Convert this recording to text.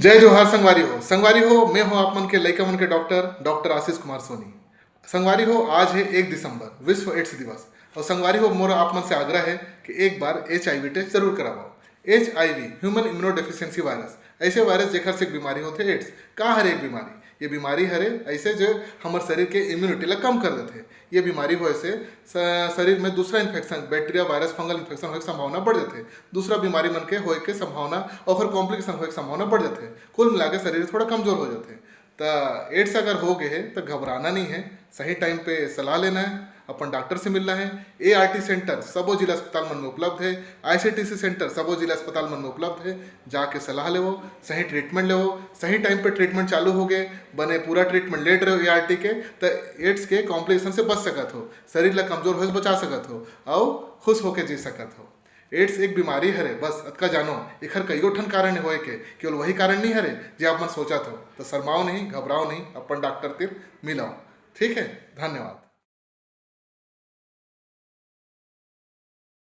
जय जोहार संगवारी हो मैं हूं आप मन के लइका मन के डॉक्टर आशीष कुमार सोनी। संगवारी हो आज है 1 दिसंबर विश्व एड्स दिवस। और संगवारी हो मोर आप मन से आग्रह है कि एक बार HIV टेस्ट जरूर कराओ। HIV ह्यूमन इम्यूनोडेफिशिएंसी वायरस ऐसे वायरस जेकर से एक बीमारी होते एड्स का हर एक बीमारी ये बीमारी हरे ऐसे जो हमारे शरीर के इम्यूनिटी ला कम कर देते। ये बीमारी होए से शरीर में दूसरा infection bacteria virus fungal infection होए के संभावना बढ़ जाते। दूसरा बीमारी मन के होए के संभावना और फिर कॉम्प्लिकेशन होए के संभावना बढ़ जाते। कुल मिला के शरीर थोड़ा कमजोर हो जाते। तो एड्स अगर हो गए है तो घबराना नहीं है, सही टाइम पे सलाह लेना है, अपन डॉक्टर से मिलना है। ART सेंटर सबो जिला अस्पताल मन में उपलब्ध है। ICTC सेंटर सबो जिला अस्पताल मन में उपलब्ध है। जाके सलाह लेवो, सही ट्रीटमेंट लेवो, सही टाइम पे ट्रीटमेंट चालू हो गए बने पूरा ट्रीटमेंट लेट रहे हो ART के तो एड्स के कॉम्प्लिकेशन से बच सकत हो, शरीर ला कमजोर हो बचा सकत हो और खुश होके जी सकत हो। एड्स एक बीमारी हरे बस अतका जानो एखर कईगो ठन कारण होए के केवल वही कारण नहीं हरे जे आप मन सोचत हो। तो शर्माओ नहीं, घबराओ नहीं, अपन डॉक्टर तिर मिलाओ। ठीक है, धन्यवाद।